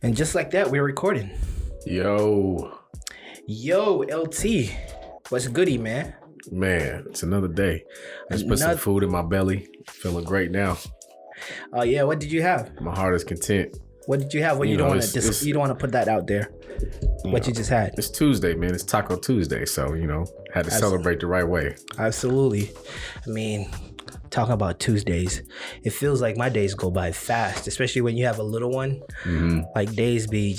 And just like that, we're recording. Yo, LT. What's goody, man? man, it's another day. I just put some food in my belly. Feeling great now. Oh yeah, what did you have? My heart is content. What did you have? Well, you don't want to put that out there. What you just had? It's Tuesday, man. It's Taco Tuesday, so had to celebrate the right way. Absolutely. I mean, talking about Tuesdays, it feels like my days go by fast, especially when you have a little one. Mm-hmm. Like days be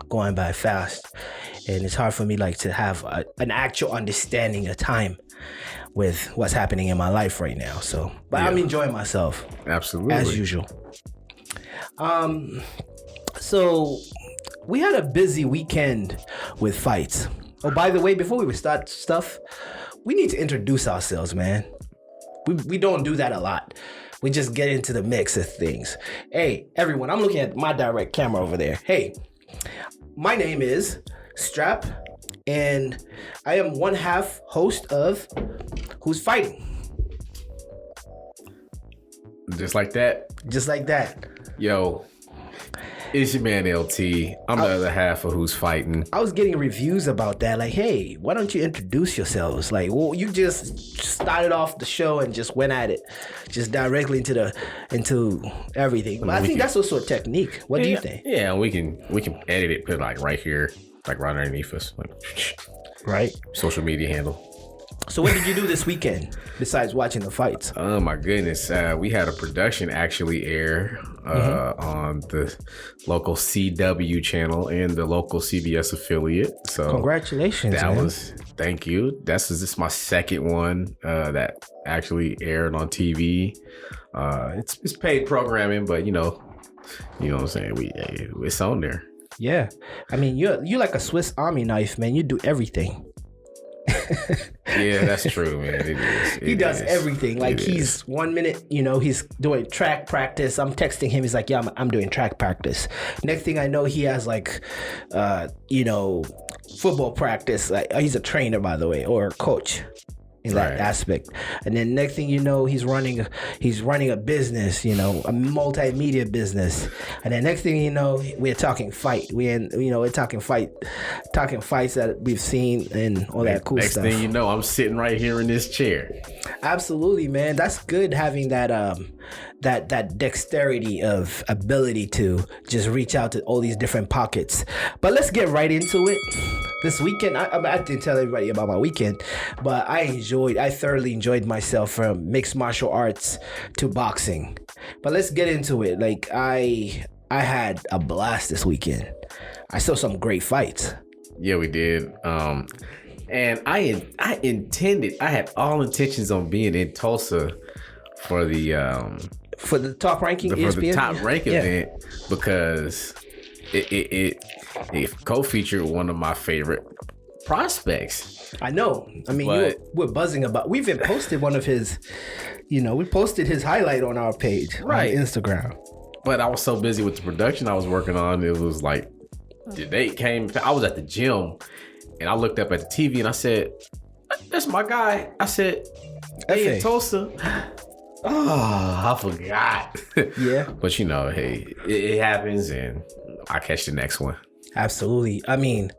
going by fast, and it's hard for me to have an actual understanding of time with what's happening in my life right now. So, but yeah. I'm enjoying myself. Absolutely. As usual. So we had a busy weekend with fights. Oh, by the way, before we start stuff, we need to introduce ourselves, man. We don't do that a lot. We just get into the mix of things. Hey, everyone, I'm looking at my direct camera over there. Hey, my name is Strap, and I am one half host of Who's Fighting. Just like that? Just like that. Yo, it's your man LT. I'm the other half of Who's Fighting. I was getting reviews about that. Like, hey, why don't you introduce yourselves? Like, well, you just started off the show and just went at it, just directly into everything. But I think that's also a technique. What do you think? Yeah, we can edit it, put it right here, right underneath us, right? Social media handle. So what did you do this weekend besides watching the fights? Oh my goodness. We had a production actually air on the local CW channel and the local CBS affiliate. So congratulations. Thank you. This is my second one that actually aired on TV. It's paid programming, but you know what I'm saying? It's on there. Yeah. I mean, you're like a Swiss Army knife, man. You do everything. Yeah, that's true, man. It is. He does everything. Like he's 1 minute, he's doing track practice. I'm texting him. He's like, yeah, I'm doing track practice. Next thing I know, he has football practice. Like he's a trainer, by the way, or a coach in that aspect. And then next thing you know, he's running a business, a multimedia business. And then next thing you know, we're talking fight. We're talking fights that we've seen and all that cool stuff. Next thing you know, I'm sitting right here in this chair. Absolutely, man. That's good having that that dexterity of ability to just reach out to all these different pockets. But let's get right into it. This weekend, I didn't tell everybody about my weekend, but I thoroughly enjoyed myself, from mixed martial arts to boxing. But let's get into it. Like I had a blast this weekend. I saw some great fights. Yeah, we did. And I had all intentions on being in Tulsa for the top ranking event, because it co-featured one of my favorite prospects. I know. I mean, we're buzzing about. We've even posted one of his. We posted his highlight on our page on Instagram. But I was so busy with the production I was working on. It was like the date came. I was at the gym, and I looked up at the TV and I said, "That's my guy." I said, "Hey, in Tulsa." Oh, I forgot. Yeah. But hey, it happens, and I'll catch the next one. Absolutely. I mean,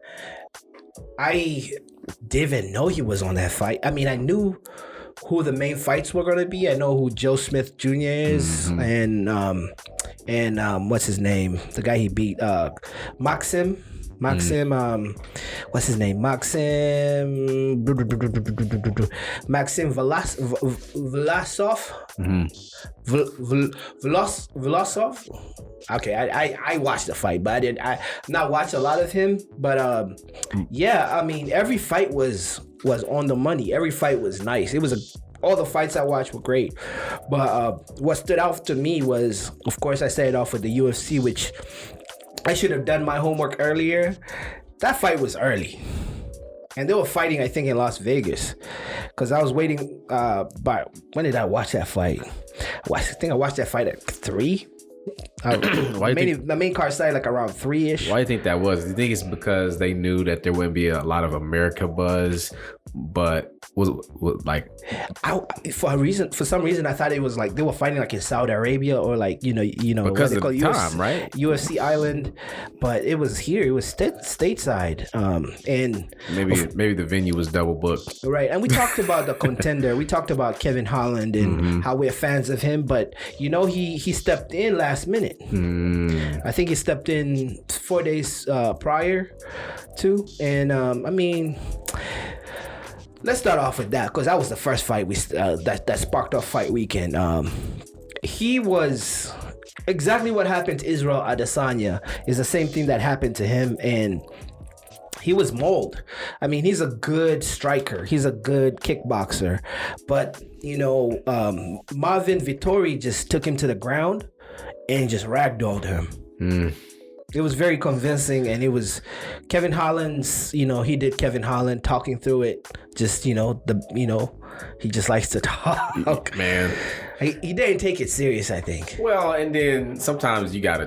I didn't even know he was on that fight. I mean, I knew who the main fights were going to be. I know who Joe Smith Jr. is, and what's his name? The guy he beat, Maxim, what's his name? Maxim Vlasov. Vlasov. Okay, I watched the fight, but I not watched a lot of him. But yeah, I mean, every fight was on the money. Every fight was nice. All the fights I watched were great. But what stood out to me was, of course, I started off with the UFC, which I should have done my homework earlier. That fight was early. And they were fighting, I think, in Las Vegas. Because I was waiting, when did I watch that fight? I think I watched that fight at 3. The main card started like around 3-ish. Why do you think that was? Do you think it's because they knew that there wouldn't be a lot of America buzz, but was like for some reason I thought it was like they were fighting like in Saudi Arabia or like you know because of the time, right? UFC Island, but it was here. It was stateside, and maybe the venue was double booked, right? And we talked about the contender. We talked about Kevin Holland and how we're fans of him, but he stepped in last minute. I think he stepped in 4 days prior to, and I mean. Let's start off with that because that was the first fight that sparked off fight weekend. He was exactly what happened to Israel Adesanya is the same thing that happened to him, and he was mauled. I mean, he's a good striker. He's a good kickboxer, but Marvin Vettori just took him to the ground and just ragdolled him. It was very convincing, and it was Kevin Holland's, he did Kevin Holland talking through it. Just, he just likes to talk. Man. He didn't take it serious, I think. Well, and then sometimes you have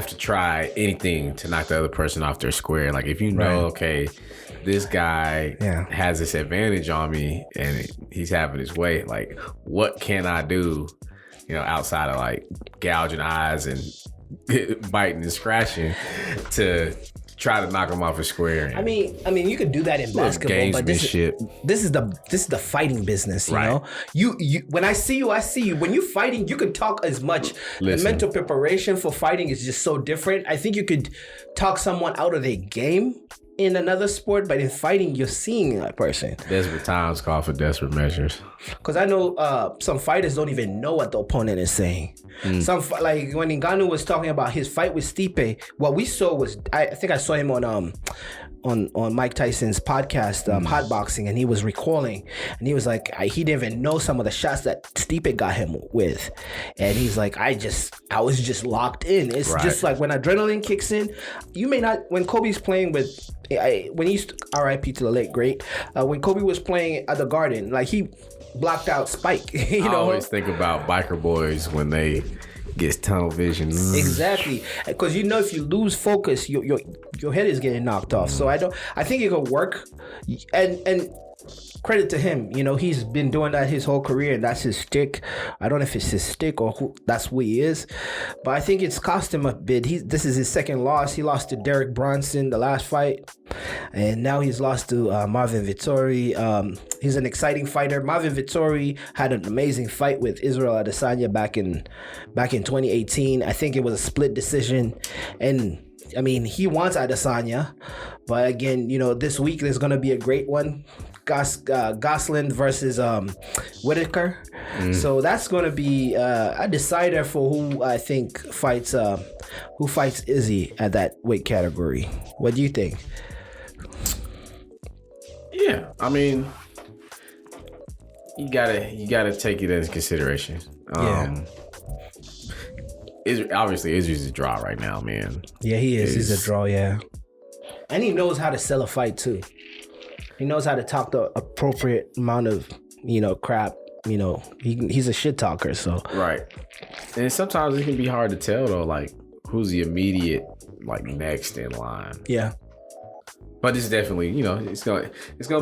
to try anything to knock the other person off their square. Like if you know, okay, this guy has this advantage on me and he's having his way, like what can I do, outside of like gouging eyes and biting and scratching to try to knock him off a square. I mean, you could do that in basketball, but this is the fighting business. You know, you when I see you. When you're fighting, you can talk as much. The mental preparation for fighting is just so different. I think you could talk someone out of their game in another sport, but in fighting, you're seeing that person. Desperate times call for desperate measures. Because I know some fighters don't even know what the opponent is saying. Like when Ngannou was talking about his fight with Stipe, what we saw was I think I saw him on Mike Tyson's podcast, Hot Boxing, and he was recalling, and he was like, he didn't even know some of the shots that Stipe got him with, and he's like, I was just locked in. It's just like when adrenaline kicks in, you may not. When Kobe's playing with, when he used to, R.I.P. to the late great, when Kobe was playing at the Garden, like he blocked out Spike. I always think about biker boys when they get tunnel vision. Exactly, because if you lose focus, your head is getting knocked off. So I think it could work, and credit to him. He's been doing that his whole career, and that's his stick. I don't know if it's his stick or that's who he is, but I think it's cost him a bit. This is his second loss. He lost to Derek Bronson the last fight, and now he's lost to Marvin Vettori. He's an exciting fighter. Marvin Vettori had an amazing fight with Israel Adesanya back in 2018. I think it was a split decision, and I mean, he wants Adesanya, but again, this week there's going to be a great one. Gosling versus Whitaker. So that's going to be a decider for who I think fights Izzy at that weight category. What do you think? Yeah, I mean, you gotta take it into consideration. Obviously, Izzy's a draw right now, man. Yeah, he is. He's a draw, yeah. And he knows how to sell a fight, too. He knows how to talk the appropriate amount of, crap. He's a shit talker, so. Right. And sometimes it can be hard to tell, though, like, who's the immediate, like, next in line. Yeah. But it's definitely, it's gonna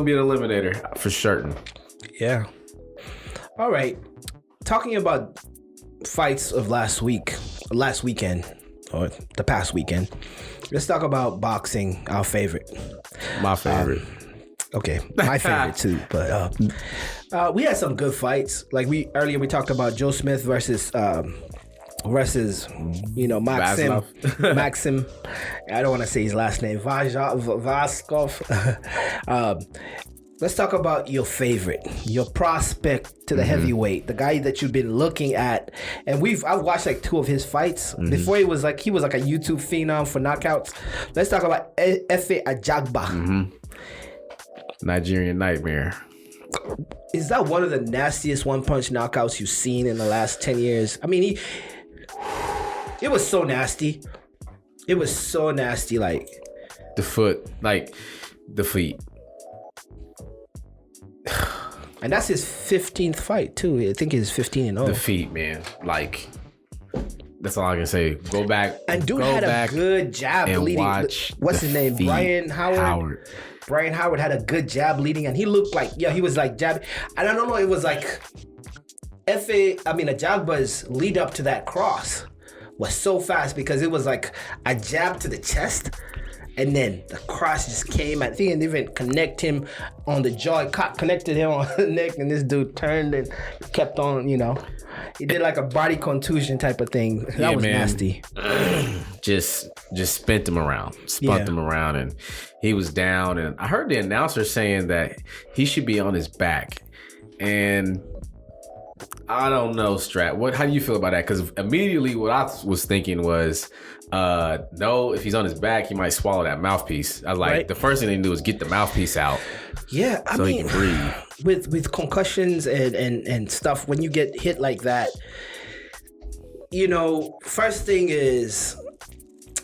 be an eliminator for certain. Yeah. All right. Talking about fights of last weekend, or the past weekend, let's talk about boxing, our favorite. My favorite. Okay, my favorite too, but we had some good fights. Like we talked about Joe Smith versus Maxim. I don't want to say his last name, Vaskov. Let's talk about your favorite, your prospect to the heavyweight, the guy that you've been looking at. And I've watched like 2 of his fights. Before he was like a YouTube phenom for knockouts. Let's talk about Efe Ajagba. Nigerian Nightmare. Is that one of the nastiest one-punch knockouts you've seen in the last 10 years? I mean, it was so nasty. It was so nasty, like... The feet. And that's his 15th fight, too. I think he's 15-0. The feet, man. Like... That's all I can say. Go back. And dude had a good jab leading. What's his name? Brian Howard. Brian Howard had a good jab leading, and he looked like, he was like jabbing. And I don't know, it was like a Jagba's lead up to that cross was so fast because it was like a jab to the chest, and then the cross just came. I think it didn't even connect him on the jaw. It connected him on the neck, and this dude turned and kept on, He did like a body contusion type of thing. That was nasty. Just spun him around, and he was down. And I heard the announcer saying that he should be on his back. And I don't know, Strat. How do you feel about that? Because immediately what I was thinking was, no, if he's on his back, he might swallow that mouthpiece. I was like, the first thing they do is get the mouthpiece out. Yeah, I mean, he can breathe. With concussions and stuff, when you get hit like that, first thing is,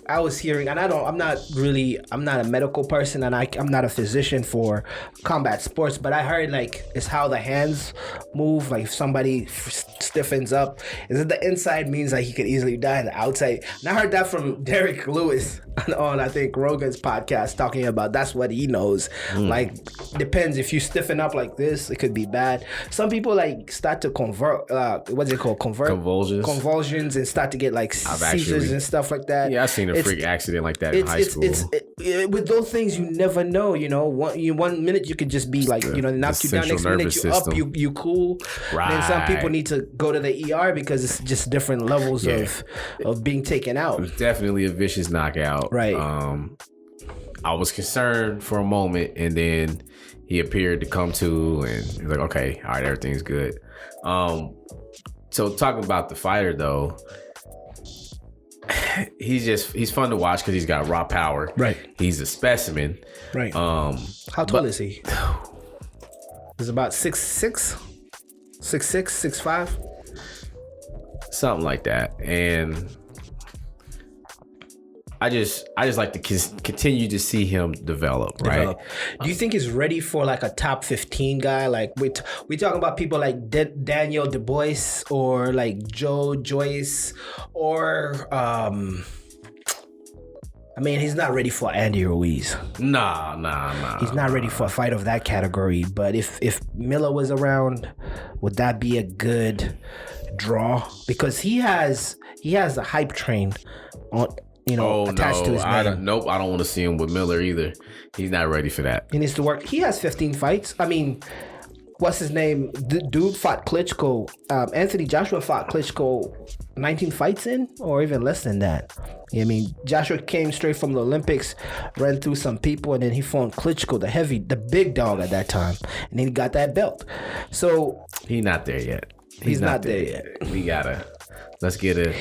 I was hearing, and I'm not a medical person, and I'm not a physician for combat sports, but I heard like it's how the hands move. Like if somebody stiffens up, is it the inside means like he could easily die, and the outside. And I heard that from Derek Lewis on I think Rogan's podcast, talking about that's what he knows. Like depends, if you stiffen up like this, it could be bad. Some people like start to what's it called? Convulsions, and start to get like seizures and stuff like that. Yeah, I've seen a freak accident like that in high school. With those things, you never know. One minute you could just be like, knock you down. Next minute you up, you cool. Right. And then some people need to go to the ER because it's just different levels of being taken out. It was definitely a vicious knockout. Right. I was concerned for a moment, and then he appeared to come to, and he's like, okay, all right, everything's good. So talking about the fighter though, he's fun to watch because he's got raw power. Right. He's a specimen. Right. How tall is he? He's about 6'6", 6'5". Something like that. And I just like to continue to see him develop, right? Do you think he's ready for like a top 15 guy? Like we talking about people like Daniel Dubois or like Joe Joyce or he's not ready for Andy Ruiz. Nah. He's not ready for a fight of that category. But if Miller was around, would that be a good draw? Because he has the hype train on. Attached to his name. I don't want to see him with Miller either. He's not ready for that. He needs to work. He has 15 fights. I mean, what's his name? Dude fought Klitschko. Anthony Joshua fought Klitschko 19 fights in, or even less than that. I mean, Joshua came straight from the Olympics, ran through some people, and then he fought Klitschko, the big dog at that time, and then he got that belt. So he's not there yet. He's not there yet. We gotta. Let's get him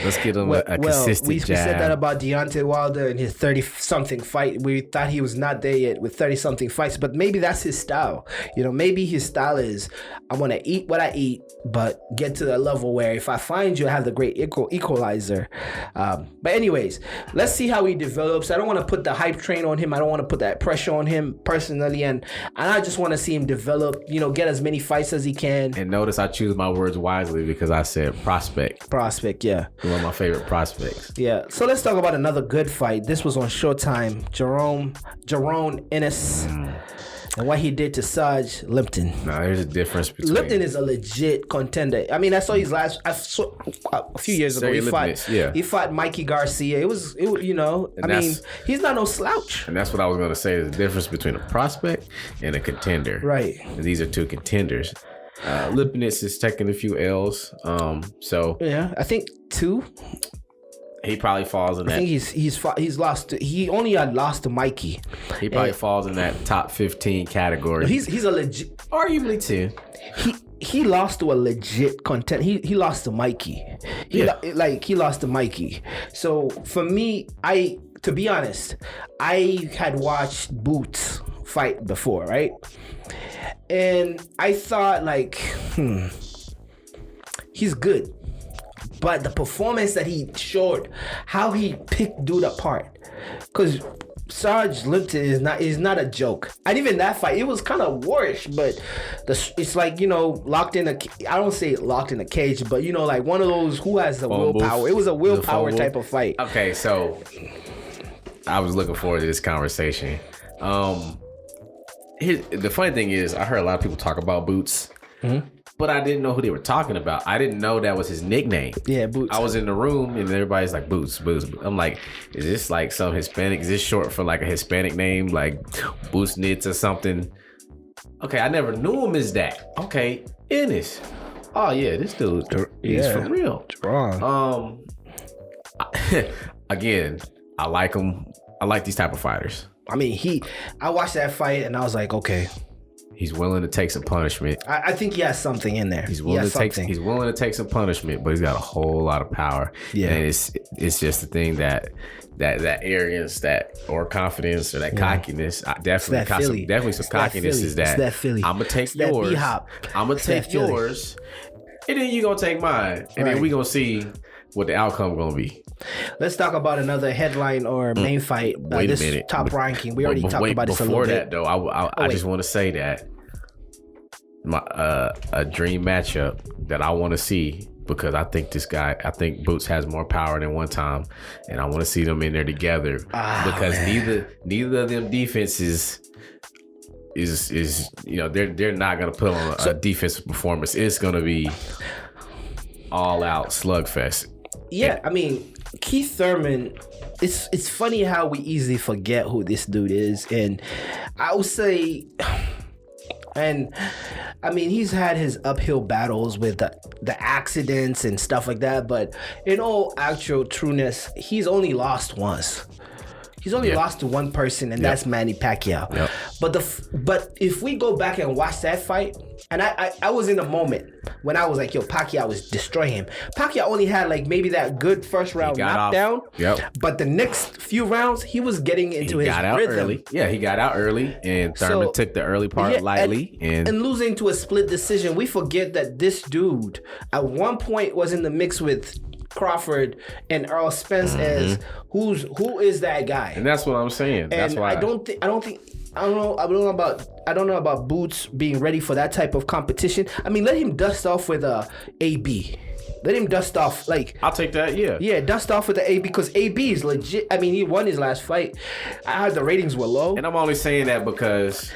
a consistent we jab. We said that about Deontay Wilder and his 30-something fight. We thought he was not there yet with 30-something fights, but maybe that's his style. Maybe his style is, I want to eat what I eat, but get to the level where if I find you, I have the great equalizer. But anyways, let's see how he develops. I don't want to put the hype train on him. I don't want to put that pressure on him personally, and I just want to see him develop, get as many fights as he can. And notice I choose my words wisely because I said prospect. Yeah. One of my favorite prospects. Yeah. So let's talk about another good fight. This was on Showtime. Jerome Ennis and what he did to Saj Lipton. No, there's a difference between... Lipton is a legit contender. I mean, I saw his a few years ago. He fought Mikey Garcia. He's not no slouch. And that's what I was going to say. There's a difference between a prospect and a contender. Right. And these are two contenders. Lipnitz is taking a few L's. Yeah, I think 2. He probably falls in that. I think he's lost. He only had lost to Mikey. He probably falls in that top 15 category. He's a legit. Arguably 2. He lost to a legit contender. He lost to Mikey. He lost to Mikey. So for me, to be honest, I had watched Boots fight before, right? And I thought he's good. But the performance that he showed, how he picked dude apart. Because Sarge Lipton is not a joke. And even that fight, it was kind of warish, but it's like, you know, locked in a. I don't say locked in a cage, but you know, like one of those who has the willpower. It was a willpower type of fight. Okay, so I was looking forward to this conversation. The funny thing is, I heard a lot of people talk about Boots. Mm-hmm. But I didn't know who they were talking about. I didn't know that was his nickname. Yeah, Boots. I was in the room and everybody's like, Boots, Boots. I'm like, is this like some Hispanic? Is this short for like a Hispanic name, like Boots Nitz or something? Okay, I never knew him as that. Okay, Ennis. Oh yeah, this dude is for real. Strong. Again, I like him. I like these type of fighters. I mean, I watched that fight and I was like, okay. He's willing to take some punishment. I think he has something in there. He's willing to take some punishment, but he's got a whole lot of power. Yeah, and it's just the thing that arrogance, or confidence, or that cockiness. Definitely some cockiness is that. That Philly. I'm gonna take yours. I'm gonna take yours, and then you gonna take mine, and then we gonna see what the outcome gonna be. Let's talk about another headline or main fight. Wait a minute. Top ranking. We already talked about this a little bit. Before that, though, I just want to say that a dream matchup that I want to see, because I think Boots has more power than one time, and I want to see them in there together because neither of them defenses is you know, they're not gonna put on a defensive performance. It's gonna be all out slugfest. Yeah, I mean, Keith Thurman, it's funny how we easily forget who this dude is. And I would say, and I mean, he's had his uphill battles with the accidents and stuff like that. But in all actual trueness, he's only lost once. He's only lost to one person, and that's Manny Pacquiao. Yep. But if we go back and watch that fight, and I was in the moment when I was like, yo, Pacquiao was destroying him. Pacquiao only had like maybe that good first round knockdown. But the next few rounds, he was getting into his rhythm. Early. Yeah, he got out early, and Thurman took the early part lightly. And losing to a split decision, we forget that this dude at one point was in the mix with Crawford and Earl Spence as who is that guy? And that's what I'm saying. And that's why I don't know about Boots being ready for that type of competition. I mean, let him dust off with AB. Let him dust off, like, I'll take that. Yeah, dust off with the AB, because AB is legit. I mean, he won his last fight. I heard the ratings were low, and I'm only saying that because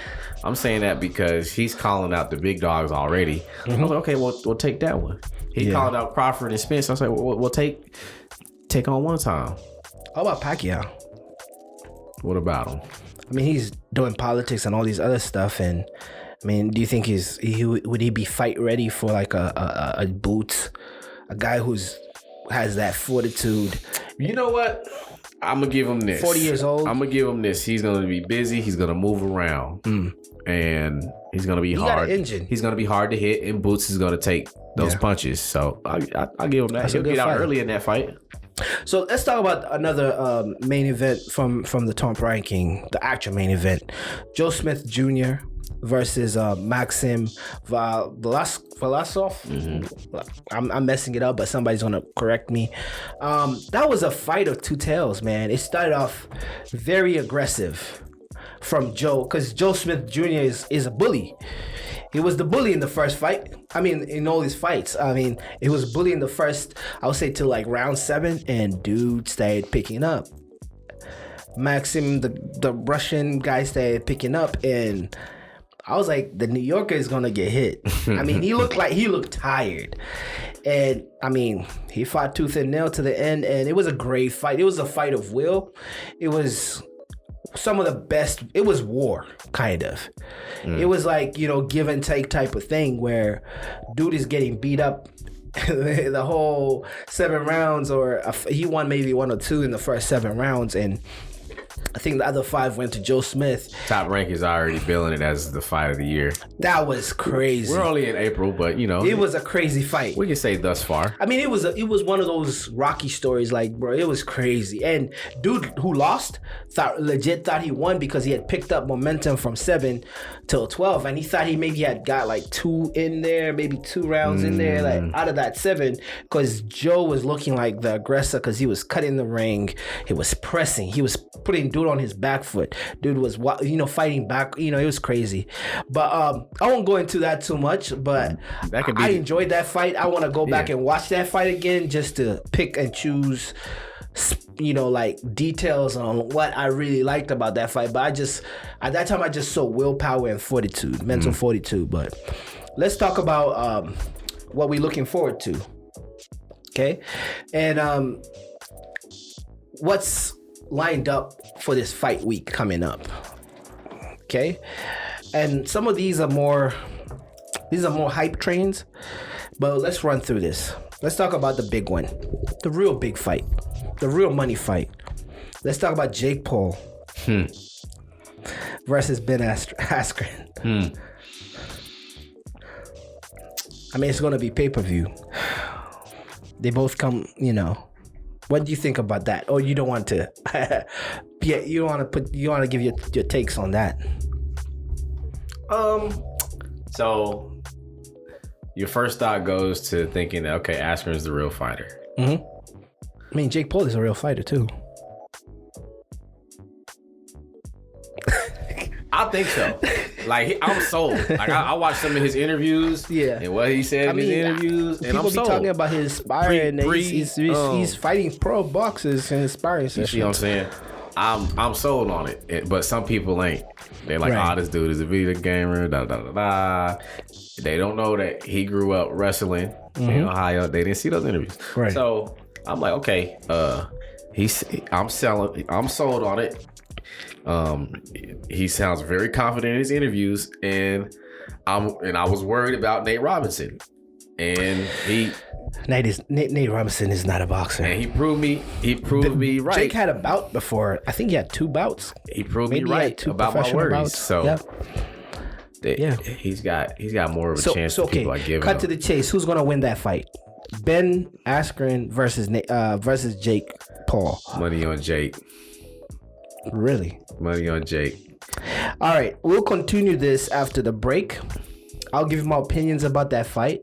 he's calling out the big dogs already. I was like, okay, we'll take that one. He called out Crawford and Spence. I was like, we'll take on one time. How about Pacquiao? What about him? I mean, he's doing politics and all these other stuff. And I mean, do you think would he be fight ready for like a Boots, a guy has that fortitude? You know what? I'm gonna give him this. 40 years old. I'm gonna give him this. He's gonna be busy. He's gonna move around, and he's gonna be hard. Got an engine. He's gonna be hard to hit, and Boots is gonna take those punches. So I'll give him that. He'll get out early in that fight. So let's talk about another main event from the top ranking, the actual main event. Joe Smith Jr. versus Maxim Vlasov. I'm messing it up, but somebody's gonna correct me. That was a fight of two tails, man. It started off very aggressive from Joe, because Joe Smith Jr. is a bully. He was the bully in the first fight. I mean, in all his fights. I mean, it was bully in the first, I would say, till like round 7, and dude started picking up. Maxim, the Russian guy, started picking up, and I was like, the New Yorker is gonna get hit. I mean, he looked tired. And I mean, he fought tooth and nail to the end, and it was a great fight. It was a fight of will. It was some of the best. It was war, kind of. It was like, you know, give and take type of thing, where dude is getting beat up the whole 7 rounds, or he won maybe 1 or 2 in the first 7 rounds, and I think the other 5 went to Joe Smith. Top Rank is already billing it as the fight of the year. That was crazy. We're only in April, but you know, it was a crazy fight. We can say thus far. I mean, it was one of those Rocky stories, like, bro, it was crazy. And dude who lost legit thought he won, because he had picked up momentum from 7 till 12, and he thought he maybe had got like 2 in there, maybe 2 rounds in there, like out of that 7, because Joe was looking like the aggressor, because he was cutting the ring, he was pressing, he was putting putting dude on his back foot. Dude was, fighting back. It was crazy. But I won't go into that too much. But I enjoyed that fight. I want to go back and watch that fight again just to pick and choose, like details on what I really liked about that fight. But at that time, I just saw willpower and fortitude, mental fortitude. But let's talk about what we're looking forward to. Okay, and what's lined up for this fight week coming up. Okay, and some of these are more hype trains, but let's run through this. Let's talk about the big one, the real big fight, the real money fight. Let's talk about Jake Paul versus Ben Askren. I mean, it's gonna be pay-per-view. They both come, What do you think about that? Or you don't want to? You want to give your takes on that? So your first thought goes to thinking that Askren is the real fighter. Mm-hmm. I mean, Jake Paul is a real fighter too. I think so. Like, I'm sold. Like, I watched some of his interviews. Yeah. And what he said in his interviews. And I'm sold. People be talking about his sparring. He's fighting pro boxers and sparring sessions. You see what I'm saying? I'm sold on it. But some people ain't. They're like, this dude is a video gamer. Da da da da. They don't know that he grew up wrestling in Ohio. They didn't see those interviews. Right. So I'm like, okay. I'm sold on it. He sounds very confident in his interviews, and I was worried about Nate Robinson, and Nate Robinson is not a boxer, and he proved me right. Jake had a bout before. I think he had 2 bouts. He proved me right about my worries. Bouts. So he's got more of a chance than people I give him. Cut to the chase. Who's gonna win that fight? Ben Askren versus Jake Paul. Money on Jake. Really? Money on Jake. All right, we'll continue this after the break. I'll give you my opinions about that fight.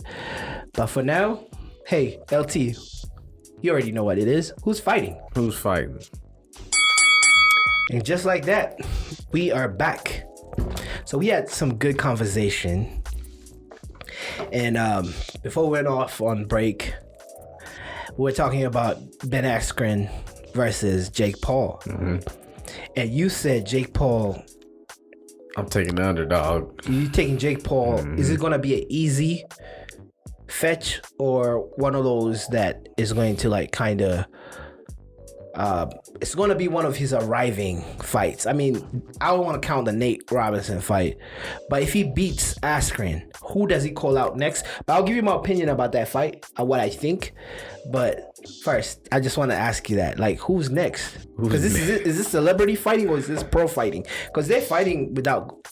But for now, hey, LT, you already know what it is. Who's fighting? Who's fighting? And just like that, we are back. So we had some good conversation. And before we went off on break, we were talking about Ben Askren versus Jake Paul. Mm-hmm. And you said Jake Paul. I'm taking the underdog. You taking Jake Paul. Mm-hmm. Is it going to be an easy fetch or one of those that is going to like kind of... it's going to be one of his arriving fights. I mean, I don't want to count the Nate Robinson fight. But if he beats Askren, who does he call out next? But I'll give you my opinion about that fight, what I think. But first, I just want to ask you that. Like, who's next? Because is this celebrity fighting or is this pro fighting? Because they're fighting without...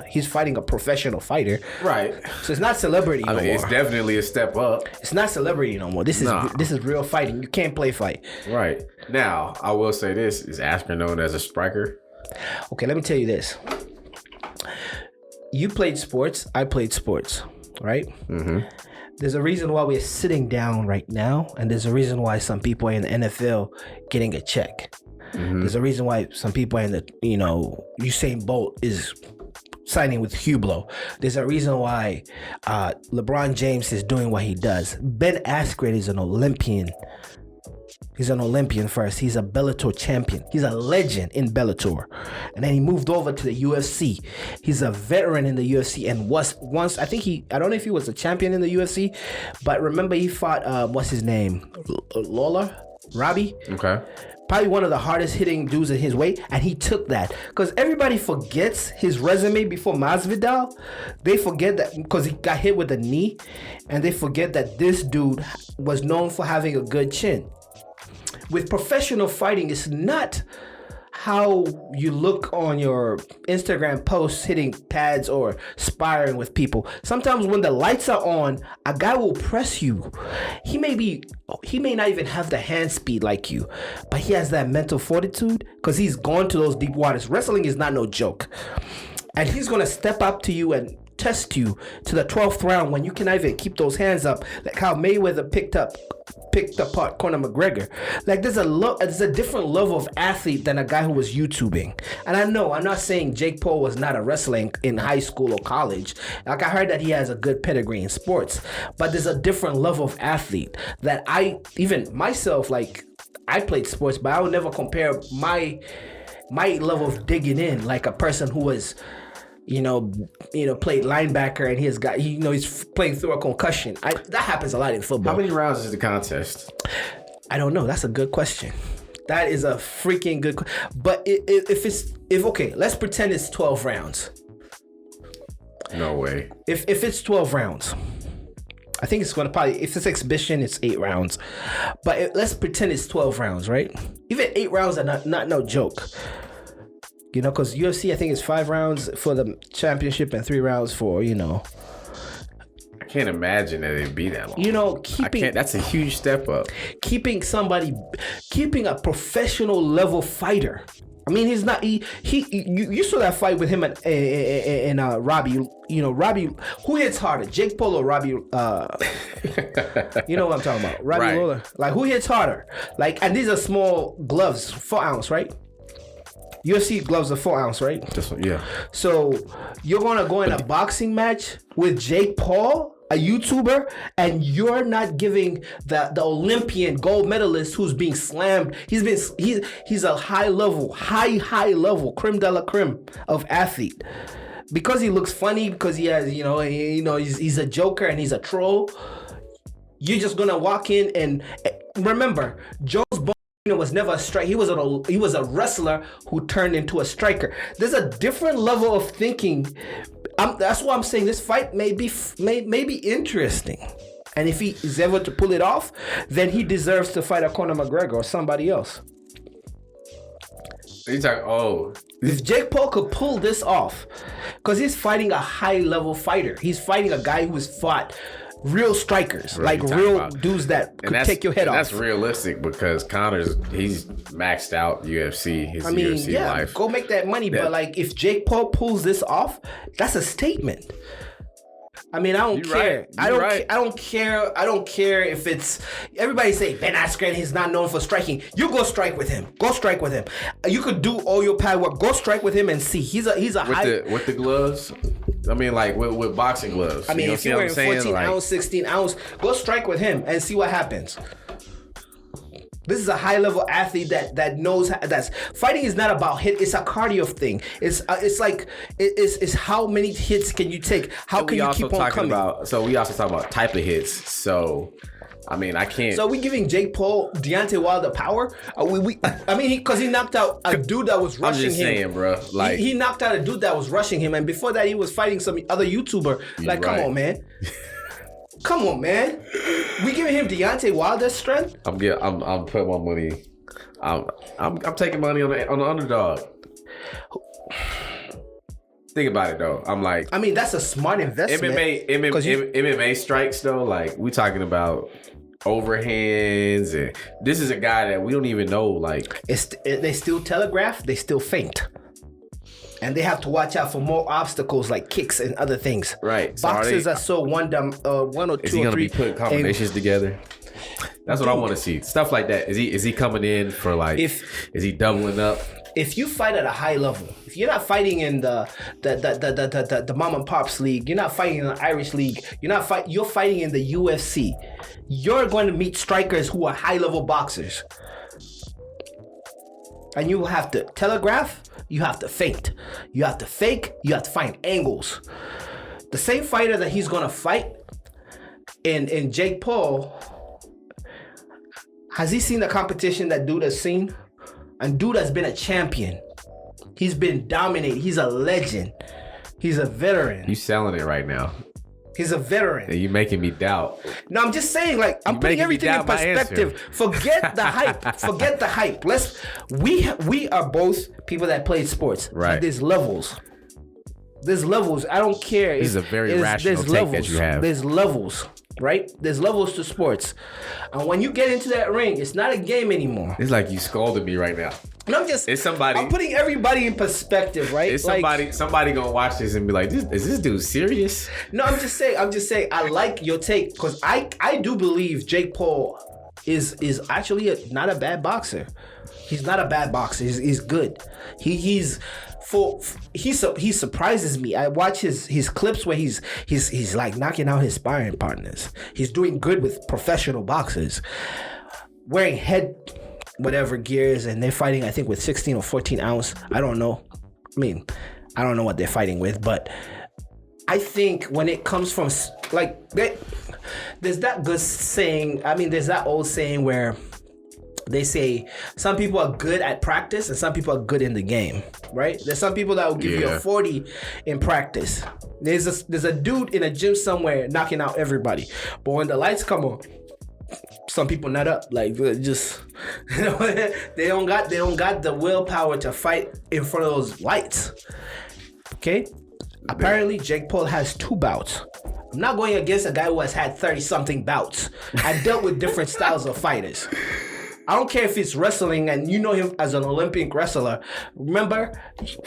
he's fighting a professional fighter, right? So it's not celebrity no more. It's definitely a step up. It's not celebrity no more. This is real fighting. You can't play fight. Right. Now, I will say this: is Askren known as a striker? Okay, let me tell you this. You played sports. I played sports. Right. Mm-hmm. There's a reason why we're sitting down right now, and there's a reason why some people are in the NFL getting a check. Mm-hmm. There's a reason why some people are in the, Usain Bolt is signing with Hublot. There's a reason why LeBron James is doing what he does. Ben Askren is an Olympian. He's an Olympian first. He's a Bellator champion. He's a legend in Bellator. And then he moved over to the UFC. He's a veteran in the UFC and was once, I don't know if he was a champion in the UFC, but remember he fought, what's his name? Robbie? Okay. Probably one of the hardest hitting dudes in his weight, and he took that. Because everybody forgets his resume before Masvidal. They forget that because he got hit with a knee, and they forget that this dude was known for having a good chin. With professional fighting, it's not how you look on your Instagram posts hitting pads or sparring with people. Sometimes when the lights are on, a guy will press you. He may not even have the hand speed like you, but he has that mental fortitude because he's gone to those deep waters. Wrestling is not no joke. And he's going to step up to you and test you to the 12th round when you can even keep those hands up, like how Mayweather picked apart Conor McGregor. Like there's a different level of athlete than a guy who was YouTubing. And I know I'm not saying Jake Paul was not a wrestler in high school or college. Like I heard that he has a good pedigree in sports, but there's a different level of athlete that even myself, like I played sports, but I would never compare my level of digging in like a person who was played linebacker and he's playing through a concussion. That happens a lot in football. How many rounds is the contest? I don't know. That's a good question. That is a freaking good question. But if let's pretend it's 12 rounds. No way. If it's 12 rounds, I think it's going to if it's exhibition, it's 8 rounds. But let's pretend it's 12 rounds, right? Even 8 rounds are not no joke. Because UFC, I think it's 5 rounds for the championship and 3 rounds for, I can't imagine that it'd be that long. That's a huge step up. Keeping a professional level fighter. I mean, he's not. You saw that fight with him and Robbie. Robbie, who hits harder, Jake Paul or Robbie? You know what I'm talking about, Robbie right. Lawler. Like, who hits harder? Like, and these are small gloves, 4 ounce, right? UFC gloves are 4 ounce, right? This one, yeah. So you're gonna go in a boxing match with Jake Paul, a YouTuber, and you're not giving the Olympian gold medalist who's being slammed. He's a high level, creme de la creme of athlete. Because he looks funny, because he has, he's a joker and he's a troll. You're just gonna walk in and remember, Joe's was never a striker. He was a wrestler who turned into a striker. There's a different level of thinking. That's why I'm saying this fight may be interesting. And if he is able to pull it off, then he deserves to fight a Conor McGregor or somebody else. If Jake Paul could pull this off, because he's fighting a high level fighter. He's fighting a guy who has fought real strikers, like real dudes that could take your head off. That's realistic because he's maxed out UFC, UFC life. Go make that money. But like, if Jake Paul pulls this off, that's a statement. I mean, I don't care. Right. I don't care if it's everybody say Ben Askren, he's not known for striking. You go strike with him. You could do all your pad work. Go strike with him and see. He's a with the gloves. I mean, like with boxing gloves. I mean, if you're wearing 14 ounce, 16 ounce, go strike with him and see what happens. This is a high level athlete that knows that's fighting is not about hit. It's a cardio thing. It's how many hits can you take? How can you keep on coming? We also talk about type of hits. So, I mean, I can't. So we giving Jake Paul, Deontay Wilder power? Because he knocked out a dude that was rushing him. I'm just saying, bro. Like he knocked out a dude that was rushing him, and before that, he was fighting some other YouTuber. Like, come on, man. Come on, man. We giving him Deontay Wilder's strength? I'm putting my money. I'm taking money on the underdog. Think about it though. I'm like, I mean, that's a smart investment. MMA strikes though. Like, we talking about overhands, and this is a guy that we don't even know. Like, they still telegraph. They still feint. And they have to watch out for more obstacles like kicks and other things. Right. Boxers are so one or two is he or gonna three. Be putting combinations together? That's what I want to see. Stuff like that. Is he coming in for like? Is he doubling up? If you fight at a high level, if you're not fighting in the mom and pops league, you're not fighting in the Irish league, you're fighting in the UFC. You're going to meet strikers who are high level boxers, and you have to telegraph. You have to feint. You have to fake. You have to find angles. The same fighter that he's gonna fight in Jake Paul, has he seen the competition that dude has seen? And dude has been a champion. He's been dominating. He's a legend. He's a veteran. You selling it right now. He's a veteran. You making me doubt. No, I'm just saying, like, I'm putting everything in perspective. Forget the hype. Forget the hype. We are both people that played sports. Right. But there's levels. I don't care. This is a very rational take that you have. There's levels, right? There's levels to sports. And when you get into that ring, it's not a game anymore. It's like you scolded me right now. No, it's somebody. I'm putting everybody in perspective, right? It's somebody gonna watch this and be like, is this dude serious? No, I'm just saying. I like your take because I do believe Jake Paul is actually not a bad boxer. He's not a bad boxer. He's good. He surprises me. I watch his clips where he's like knocking out his sparring partners. He's doing good with professional boxers, wearing head whatever gears, and they're fighting. I think with 16 or 14 ounce. I don't know. I mean, I don't know what they're fighting with, but I think when it comes from like there's that good saying. I mean, there's that old saying where they say some people are good at practice and some people are good in the game, right? There's some people that will give you a 40 in practice. There's a dude in a gym somewhere knocking out everybody, but when the lights come on, some people nut up. Like, just, you know, they don't got the willpower to fight in front of those lights. Okay? Apparently, Jake Paul has 2 bouts. I'm not going against a guy who has had 30-something bouts. I dealt with different styles of fighters. I don't care if it's wrestling and you know him as an Olympic wrestler. Remember,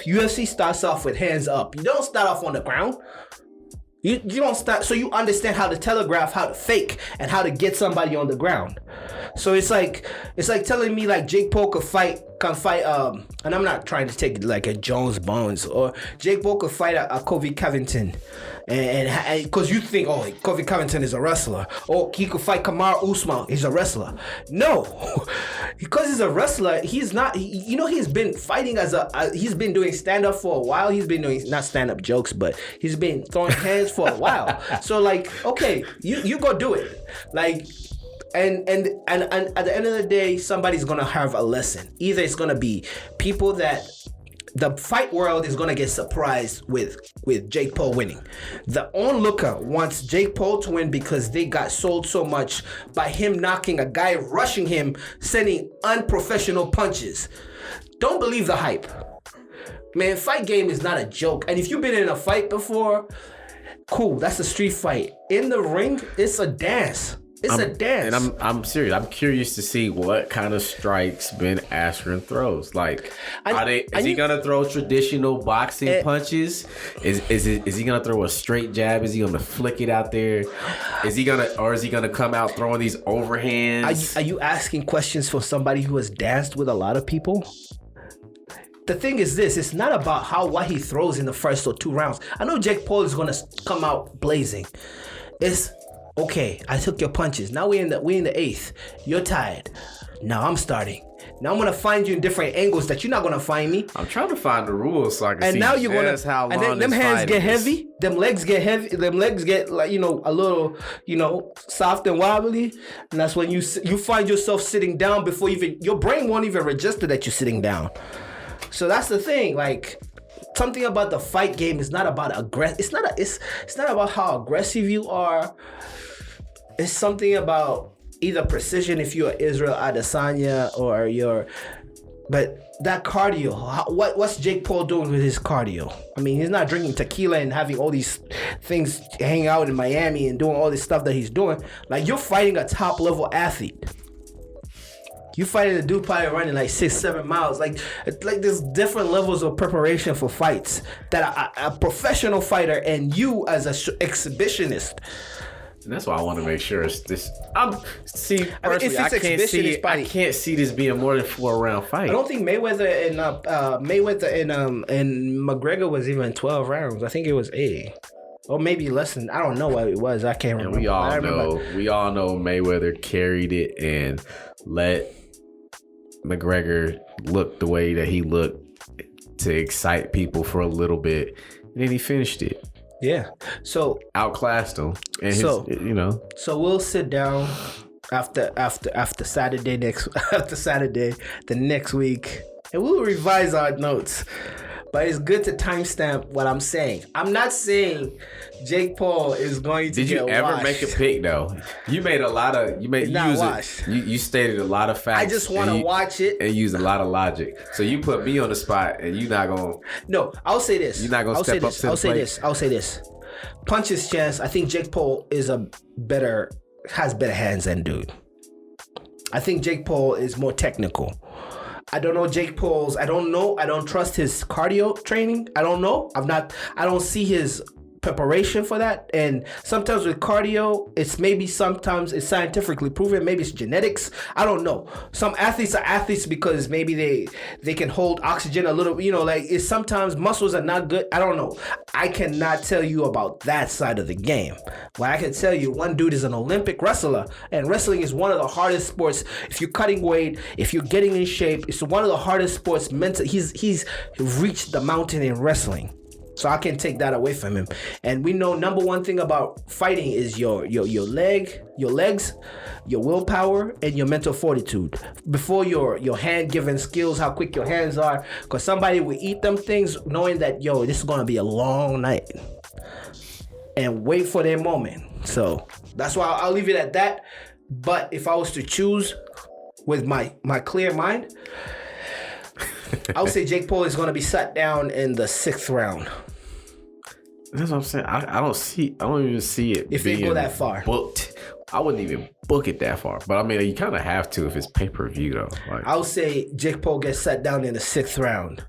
UFC starts off with hands up. You don't start off on the ground. You don't start, so you understand how to telegraph, how to fake, and how to get somebody on the ground. So it's like telling me like Jake Paul can fight, and I'm not trying to take it like a Jones Bones, or Jake Paul could fight a Kobe Covington, and because you think, oh, Kobe Covington is a wrestler, or he could fight Kamaru Usman, he's a wrestler. No, because he's a wrestler, he's not. He's been fighting he's been doing stand up for a while. He's been doing not stand up jokes, but he's been throwing hands for a while. So like, okay, you go do it, like. And at the end of the day, somebody's gonna have a lesson. Either it's gonna be people that the fight world is gonna get surprised with Jake Paul winning. The onlooker wants Jake Paul to win because they got sold so much by him knocking a guy, rushing him, sending unprofessional punches. Don't believe the hype. Man, fight game is not a joke. And if you've been in a fight before, cool, that's a street fight. In the ring, it's a dance. It's a dance. And I'm serious. I'm curious to see what kind of strikes Ben Askren throws. Like, is he gonna throw traditional boxing punches? Is he gonna throw a straight jab? Is he gonna flick it out there? Is he gonna come out throwing these overhands? Are you asking questions for somebody who has danced with a lot of people? The thing is this, it's not about what he throws in the first or 2 rounds. I know Jake Paul is gonna come out blazing. It's okay, I took your punches. Now we're in the 8th. You're tired. Now I'm starting. Now I'm gonna find you in different angles that you're not gonna find me. I'm trying to find the rules so I can see. And now you're gonna how long and then them hands get heavy. Them legs get heavy. Them legs get like a little soft and wobbly. And that's when you find yourself sitting down before your brain won't even register that you're sitting down. So that's the thing. Like, something about the fight game is not about It's not about how aggressive you are. It's something about either precision if you're Israel Adesanya or but that cardio. What's Jake Paul doing with his cardio? I mean, he's not drinking tequila and having all these things hanging out in Miami and doing all this stuff that he's doing. Like, you're fighting a top level athlete. You fighting a dude probably running like 6-7 miles. Like there's different levels of preparation for fights that a professional fighter and you as an exhibitionist. And that's why I want to make sure it's this. I can't see this being more than 4-round fight. I don't think Mayweather and McGregor was even 12 rounds. I think it was 8. Or maybe less than. I don't know what it was. I can't remember. And we all know Mayweather carried it and let McGregor look the way that he looked to excite people for a little bit, and then he finished it. Yeah. So outclassed him, and So we'll sit down after Saturday the next week, and we'll revise our notes. But it's good to timestamp what I'm saying. I'm not saying Jake Paul is going to get washed. Did you ever make a pick though? You made a lot of you stated a lot of facts. I just want to watch it and use a lot of logic. So you put me on the spot, and you're not gonna. No, I'll say this. You're not gonna step up to the plate. I'll say this. Punches chance. I think Jake Paul has better hands than dude. I think Jake Paul is more technical. I don't know Jake Paul's. I don't know. I don't trust his cardio training. I don't know. I don't see his preparation for that. And sometimes with cardio, sometimes it's scientifically proven. Maybe it's genetics. I don't know. Some athletes are athletes because maybe they can hold oxygen a little, like it's sometimes muscles are not good. I don't know. I cannot tell you about that side of the game. What I can tell you, one dude is an Olympic wrestler, and wrestling is one of the hardest sports. If you're cutting weight, if you're getting in shape, it's one of the hardest sports mentally. He's reached the mountain in wrestling. So I can't take that away from him. And we know number one thing about fighting is your legs, your willpower, and your mental fortitude. Before your hand-given skills, how quick your hands are. Because somebody will eat them things knowing that, this is going to be a long night. And wait for their moment. So that's why I'll leave it at that. But if I was to choose with my clear mind, I would say Jake Paul is going to be sat down in the 6th round. That's what I'm saying. I don't even see it. If they go that far. Booked. I wouldn't even book it that far. But I mean, you kind of have to if it's pay-per-view though. I would say Jake Paul gets sat down in the 6th round.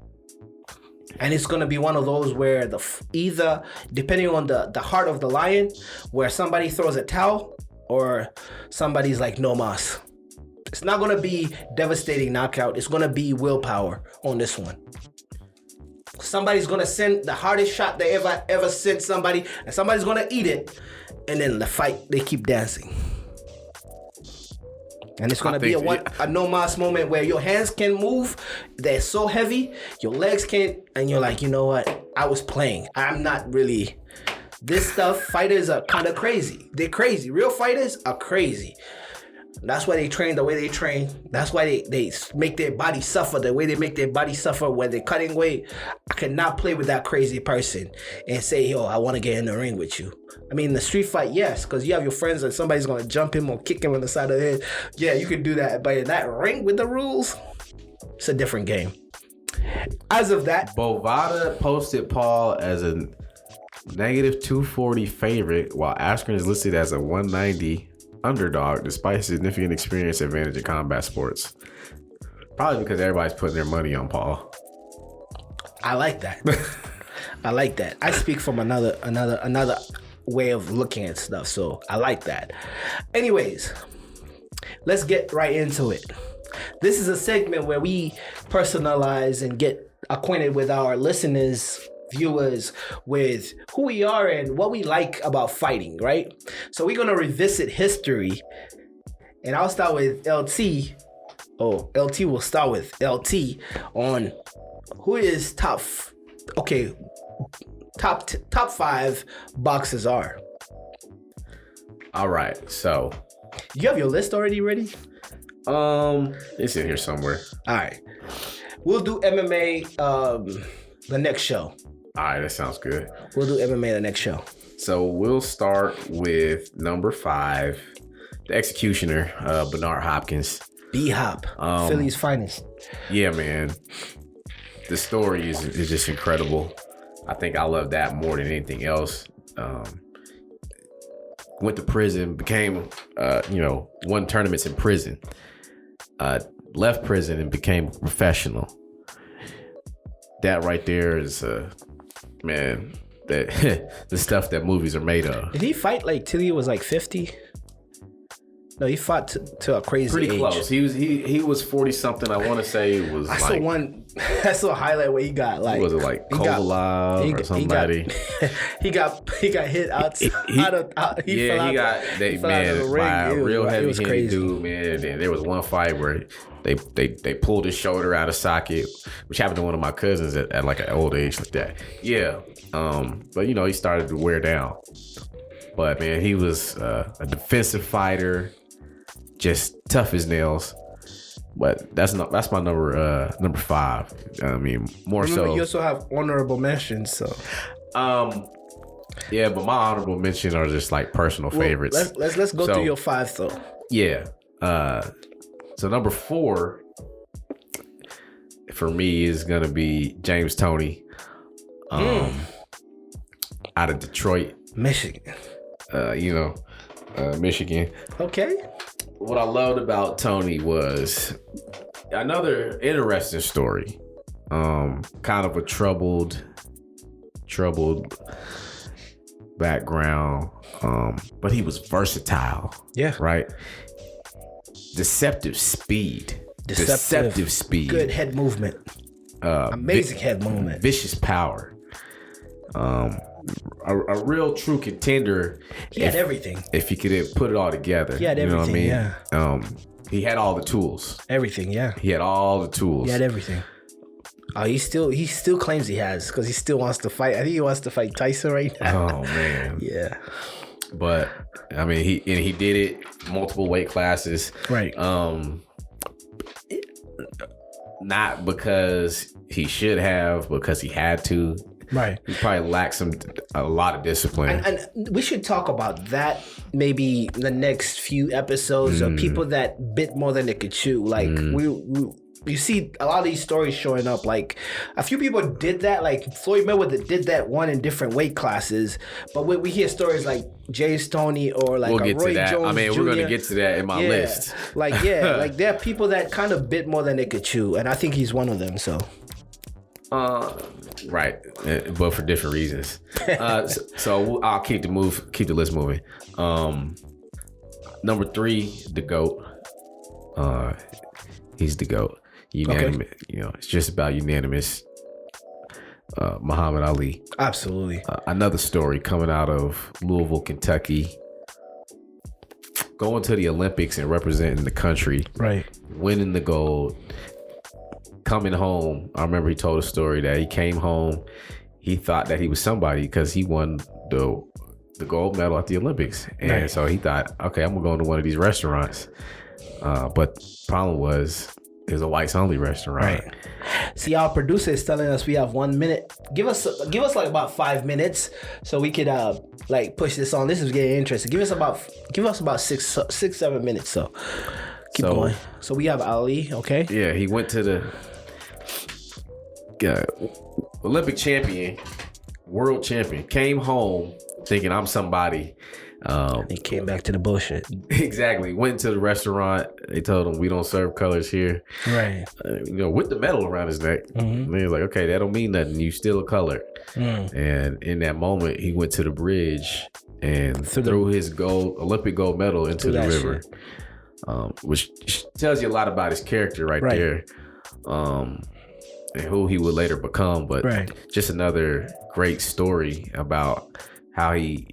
And it's going to be one of those where either, depending on the heart of the lion, where somebody throws a towel or somebody's like, no mas. It's not going to be devastating knockout. It's going to be willpower on this one. Somebody's going to send the hardest shot they ever sent somebody, and somebody's going to eat it. And then the fight, they keep dancing. And it's going to be a no mas moment where your hands can move. They're so heavy. Your legs can't. And you're like, you know what? I was playing. I'm not really. This stuff, fighters are kind of crazy. They're crazy. Real fighters are crazy. That's why they train the way they train. That's why they make their body suffer the way they make their body suffer when they're cutting weight. I cannot play with that crazy person and say, yo, I want to get in the ring with you. I mean, the street fight, yes, because you have your friends and somebody's going to jump him or kick him on the side of the head. Yeah, you can do that. But in that ring with the rules, it's a different game. As of that, Bovada posted Paul as a -240 favorite, while Askren is listed as a 190 underdog despite significant experience advantage in combat sports. Probably because everybody's putting their money on Paul. I like that. I like that. I speak from another way of looking at stuff, so I like that. Anyways, let's get right into it. This is a segment where we personalize and get acquainted with our listeners, viewers, with who we are and what we like about fighting, right? So we're gonna revisit history, and I'll start with LT. LT will start with LT on who is top 5 boxers are. All right, so you have your list already ready? It's in here somewhere. All right, we'll do MMA the next show. All right, that sounds good. We'll do MMA the next show. So we'll start with number 5, the executioner, Bernard Hopkins. B-Hop, Philly's finest. Yeah, man. The story is just incredible. I think I love that more than anything else. Went to prison, became, won tournaments in prison. Left prison and became a professional. That right there is man, that the stuff that movies are made of. Did he fight till he was 50? No, he fought to a crazy pretty age. Close. He was 40 something. I want to say it was. I saw a highlight where he got was it Kovalov or somebody? He got hit outside. He fell out of the ring. By a real heavy hitting dude, man. And there was one fight where they pulled his shoulder out of socket, which happened to one of my cousins at like an old age like that. Yeah. But he started to wear down. But man, he was a defensive fighter, just tough as nails. But that's my number 5. I mean, more so. You also have honorable mentions, so. Yeah, but my honorable mention are just personal favorites. Let's go through your 5 though. Yeah. So number 4 for me is gonna be James Toney, out of Detroit, Michigan. Michigan. Okay. What I loved about Toney was another interesting story. Kind of a troubled background. But he was versatile. Yeah. Right. Deceptive speed. Deceptive speed. Good head movement. Amazing head movement. Vicious power. A real true contender. He had everything. If he could put it all together. He had everything. You know what I mean? He had all the tools. Everything. Yeah. He had all the tools. He had everything. He still claims he has, because he still wants to fight. I think he wants to fight Tyson right now. Oh man. Yeah. But I mean, he did it multiple weight classes. Right. Not because he should have, because he had to. Right. He probably lacked a lot of discipline. And we should talk about that maybe the next few episodes of people that bit more than they could chew. Like you see a lot of these stories showing up. Like a few people did that. Like Floyd Mayweather did that one in different weight classes. But when we hear stories like Jay Stoney or like we'll get Roy to that. Jones I mean, Jr., we're gonna get to that in my list. Like like there are people that kind of bit more than they could chew, and I think he's one of them. So. Right, but for different reasons. So I'll keep the list moving. Number 3, the GOAT. He's the GOAT. Unanimous. Okay. You know, it's just about unanimous. Muhammad Ali. Absolutely. Another story coming out of Louisville, Kentucky. Going to the Olympics and representing the country. Right. Winning the gold. Coming home, I remember he told a story that he came home. He thought that he was somebody because he won the gold medal at the Olympics. And so he thought, okay, I'm going to go into one of these restaurants. But the problem was, it was a whites only restaurant. Right. See, our producer is telling us we have 1 minute. Give us like about 5 minutes so we could like push this on. This is getting interesting. Give us about 6-7 minutes. So keep going. So we have Ali. Okay. Yeah, he went to the Olympic champion, world champion. Came home thinking I'm somebody. He came back to the bullshit. Exactly. Went to the restaurant. They told him we don't serve colors here. Right. With the medal around his neck. And he was like, okay, that don't mean nothing. You still a color. And in that moment, he went to the bridge and threw his Olympic gold medal into the river. Which tells you a lot about his character right there. And who he would later become. But just another great story about how he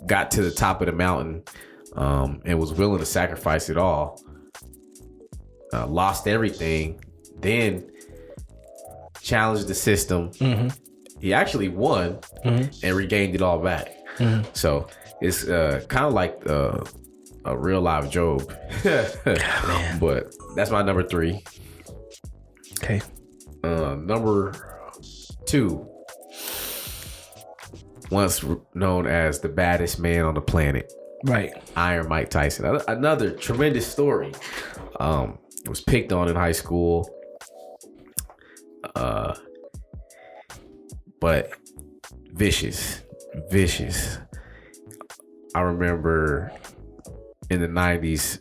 got to the top of the mountain and was willing to sacrifice it all. Lost everything, then challenged the system. He actually won and regained it all back. So it's kind of like a real live Job. But that's my number 3. Okay. Number 2. Once known as the baddest man on the planet. Right. Iron Mike Tyson. Another tremendous story. Was picked on in high school. But vicious. I remember in the 90s,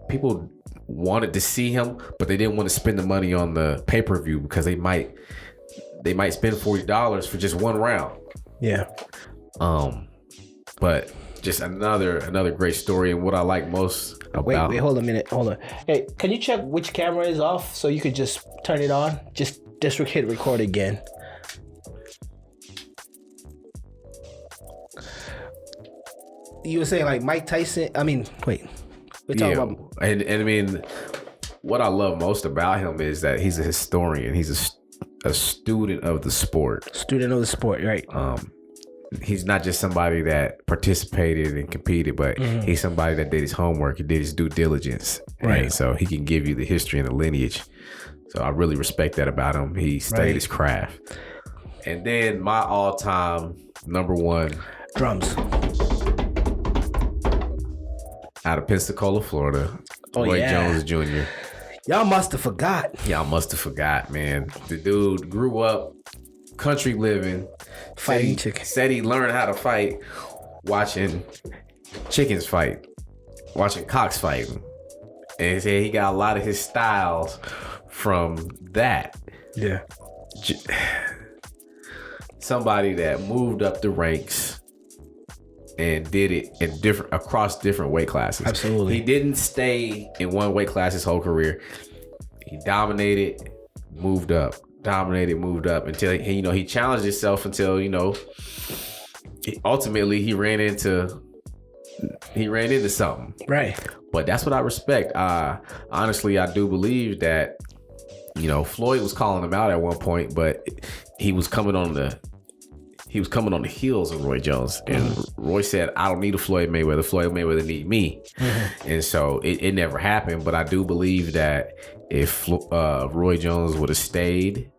people wanted to see him, but they didn't want to spend the money on the pay-per-view because they might spend $40 for just one round. Yeah. But just another great story, and what I like most about. Wait, hold a minute. Hold on. Hey, can you check which camera is off so you could just turn it on? Just hit record again. You were saying like Mike Tyson. I mean, wait. We're talking about. And I mean, what I love most about him is that he's a historian. He's a student of the sport. Student of the sport, right? He's not just somebody that participated and competed, but he's somebody that did his homework. He did his due diligence, right? And so he can give you the history and the lineage. So I really respect that about him. He studied his craft. And then my all-time number 1, drums, out of Pensacola, Florida, Roy Jones Jr. Y'all must have forgot. Man. The dude grew up country living, fighting chickens. Said he learned how to fight watching chickens fight, watching cocks fighting. And he said he got a lot of his styles from that. Yeah. Somebody that moved up the ranks and did it in across different weight classes. Absolutely. He didn't stay in one weight class his whole career. He dominated, moved up, until he challenged himself until ultimately he ran into something. Right. But that's what I respect. Honestly, I do believe that Floyd was calling him out at one point, but he was coming on the heels of Roy Jones, and Roy said, "I don't need a Floyd Mayweather. Floyd Mayweather need me," and so it never happened. But I do believe that if Roy Jones would have stayed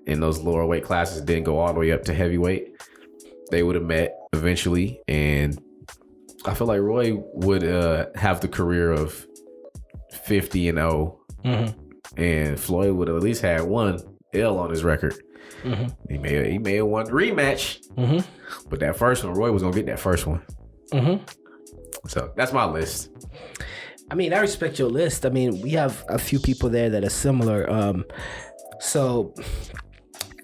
in those lower weight classes, didn't go all the way up to heavyweight, they would have met eventually, and I feel like Roy would have the career of 50-0, and Floyd would have at least had one L on his record. He may have won the rematch, but that first one, Roy was gonna get that first one. So that's my list. I mean, I respect your list. I mean, we have a few people there that are similar. So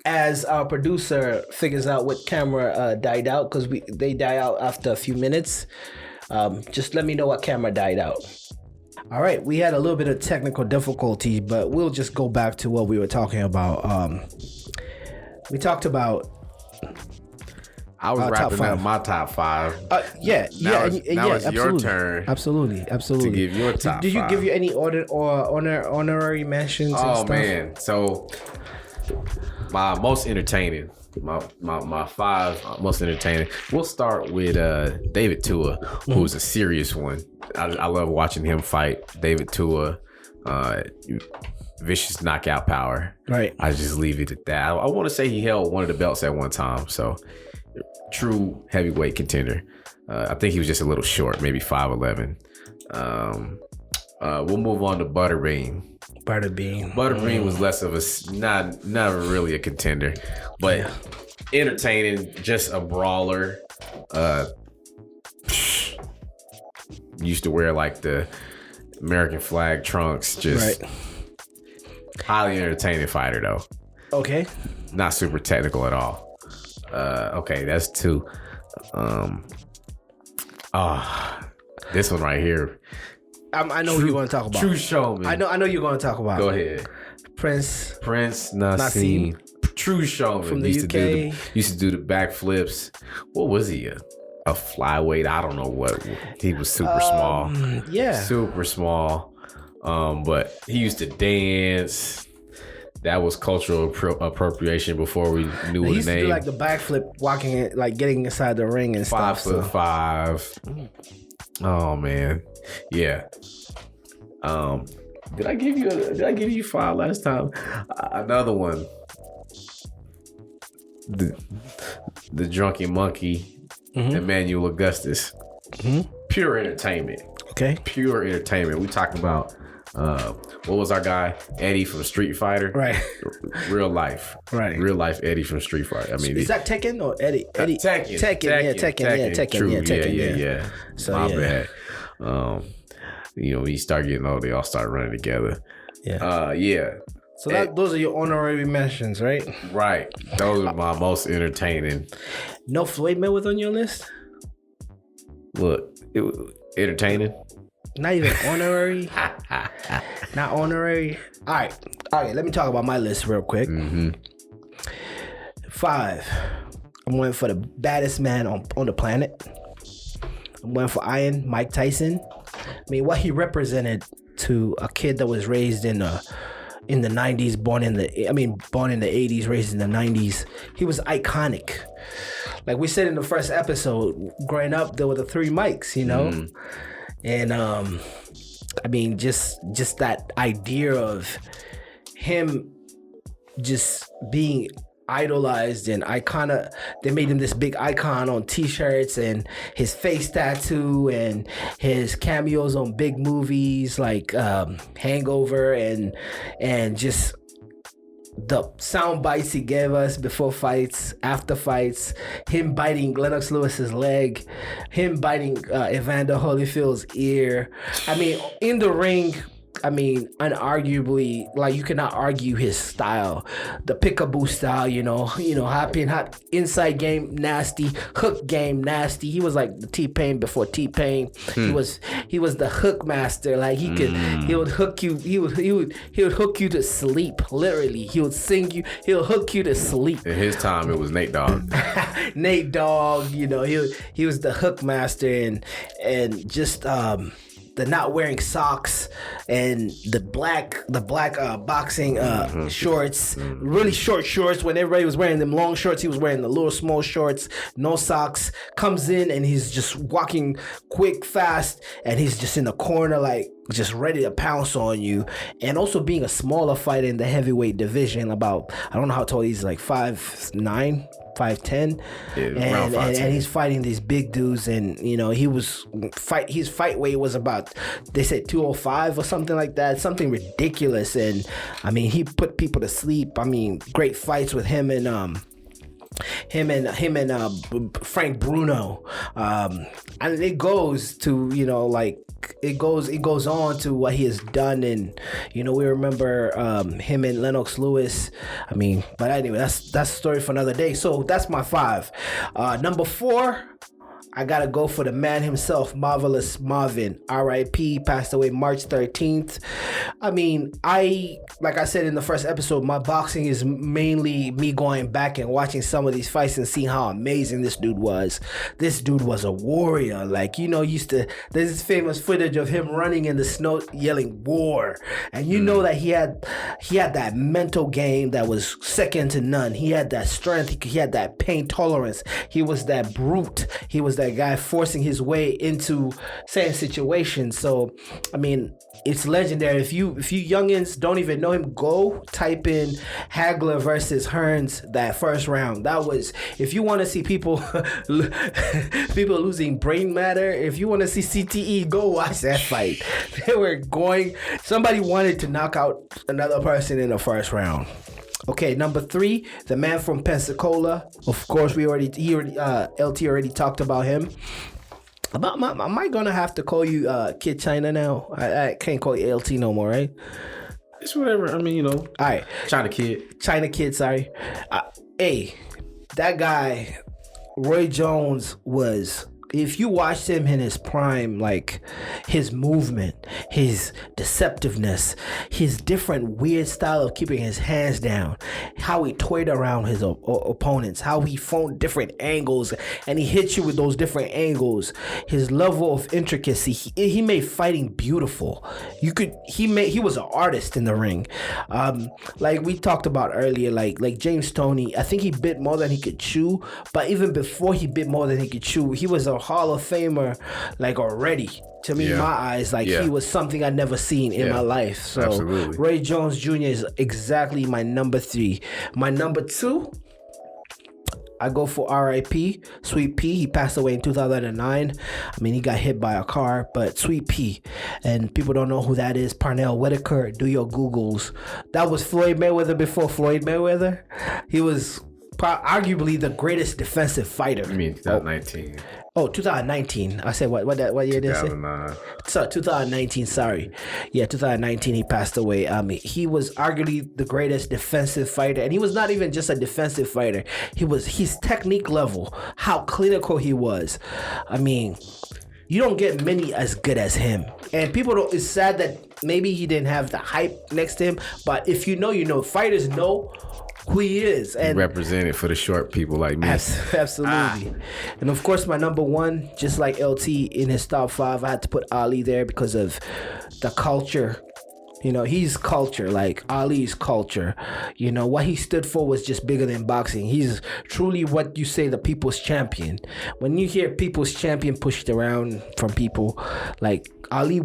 as our producer figures out what camera died out, because they die out after a few minutes, just let me know what camera died out. All right, we had a little bit of technical difficulty, but we'll just go back to what we were talking about. We talked about. I was wrapping up my top five. Now it's your turn. Absolutely. To give your top. Did you give you any honorary mentions? Oh and stuff? Man, so my most entertaining, my five most entertaining. We'll start with David Tua, who's a serious one. I love watching him fight. David Tua. Vicious knockout power. Right. I just leave it at that. I want to say he held one of the belts at one time. So true heavyweight contender. I think he was just a little short, maybe 5'11". We'll move on to Butterbean. Butterbean was less of a not really a contender, but entertaining, just a brawler. Used to wear like the American flag trunks, just highly entertaining fighter though. Okay. Not super technical at all. Okay, that's two. This one right here. I know who you're going to talk about. True showman. I know you're going to talk about. Go ahead. Prince Nassim. True showman. From the UK. Used to do the backflips. What was he? A flyweight? I don't know what. He was super small. Yeah. Super small. But he used to dance. That was cultural appropriation before we knew he the used name. to do like the backflip, walking, like getting inside the ring and stuff. 5'5". Oh man, yeah. Did I give you five last time? Another one. The drunken monkey, Emmanuel Augustus. Pure entertainment. Okay. Pure entertainment. We talking about what was our guy Eddie from Street Fighter? Right. Real life. Right. Real life Eddie from Street Fighter. I mean, is that Tekken or Eddie? Tekken. Tekken. True. Yeah, Tekken. Yeah. So, my bad. When you start getting old, they all start running together. Yeah. Yeah. So those are your honorary mentions, right? Right. Those are my most entertaining. No Floyd Mayweather on your list? Look, it was entertaining. Not even honorary. Not honorary. All right. Let me talk about my list real quick. 5. I'm going for the baddest man on the planet. I'm going for Iron Mike Tyson. I mean, what he represented to a kid that was raised in the 90s, born in the 80s, raised in the 90s. He was iconic. Like we said in the first episode, growing up, there were the 3 mics, you know? And I mean, just that idea of him just being idolized and they made him this big icon on t-shirts and his face tattoo and his cameos on big movies like Hangover and just the sound bites he gave us before fights, after fights, him biting Lennox Lewis's leg, him biting Evander Holyfield's ear. I mean, in the ring, I mean, unarguably, like, you cannot argue his style, the pickaboo style, hot inside game nasty, hook game nasty. He was like the T-Pain before T-Pain. He was the hook master. Like, he would hook you. He would hook you to sleep. Literally, he would sing you. He'll hook you to sleep. In his time, it was Nate Dogg. Nate Dogg, he was the hook master, and just the not wearing socks and the black boxing shorts, really short shorts. When everybody was wearing them long shorts, he was wearing the little small shorts, no socks. Comes in and he's just walking quick, fast, and he's just in the corner, like, just ready to pounce on you. And also being a smaller fighter in the heavyweight division, about, I don't know how tall he's, like 5'9", 5'10", and he's fighting these big dudes, and his fight weight was about, they said 205 or something like that, something ridiculous. And I mean, he put people to sleep. I mean, great fights with him and Frank Bruno, and it goes to it goes on to what he has done, and we remember him and Lennox Lewis. I mean, but anyway, that's a story for another day. So that's my 5. Number 4, I gotta go for the man himself, Marvelous Marvin. R.I.P. Passed away March 13th. I mean, like I said in the first episode, my boxing is mainly me going back and watching some of these fights and seeing how amazing this dude was. This dude was a warrior. Like, there's this famous footage of him running in the snow yelling war. And that he had that mental game that was second to none. He had that strength. He had that pain tolerance. He was that brute. He was that guy forcing his way into certain situations. So, I mean, it's legendary. If you youngins don't even know him, go type in Hagler versus Hearns, that first round. That was, if you want to see people losing brain matter, if you want to see CTE, go watch that fight. Somebody wanted to knock out another person in the first round. Okay, number 3, the man from Pensacola. Of course, LT already talked about him. Am I gonna have to call you Kid China now? I can't call you LT no more, right? It's whatever. I mean, all right. China Kid, sorry. Hey, that guy, Roy Jones, was... If you watched him in his prime, like his movement, his deceptiveness, his different weird style of keeping his hands down, how he toyed around his opponents, how he found different angles and he hit you with those different angles, his level of intricacy, he made fighting beautiful. He was an artist in the ring. Like we talked about earlier, like James Toney, I think he bit more than he could chew, but even before he bit more than he could chew, he was a Hall of Famer, like, already. To me, in my eyes, he was something I'd never seen in my life. So absolutely. Roy Jones Jr. is exactly my number 3. My number 2, I go for R.I.P. Sweet Pea. He passed away in 2009. I mean, he got hit by a car, but Sweet Pea. And people don't know who that is. Parnell Whitaker. Do your Googles. That was Floyd Mayweather before Floyd Mayweather. He was arguably the greatest defensive fighter. I mean, 2019. Oh, 2019. I said what year did I say? 2009. So 2019, sorry. Yeah, 2019 he passed away. He was arguably the greatest defensive fighter, and he was not even just a defensive fighter. His technique level, how clinical he was. I mean, you don't get many as good as him. And it's sad that maybe he didn't have the hype next to him, but if you know, fighters know who he is. And represented for the short people like me. Absolutely. And of course, my number 1, just like LT in his top 5, I had to put Ali there because of the culture. He's culture, like Ali's culture. What he stood for was just bigger than boxing. He's truly what you say, the people's champion. When you hear people's champion pushed around from people, like Ali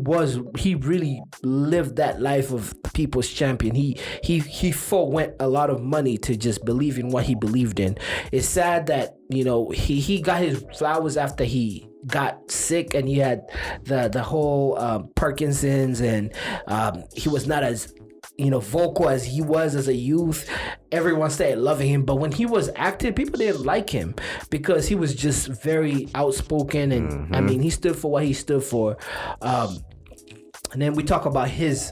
he really lived that life of the people's champion. He forwent a lot of money to just believe in what he believed in. It's sad that, he got his flowers after he got sick and he had the whole Parkinson's, and he was not as vocal as he was as a youth, everyone started loving him. But when he was acting, people didn't like him because he was just very outspoken. And I mean, he stood for what he stood for. And then we talk about his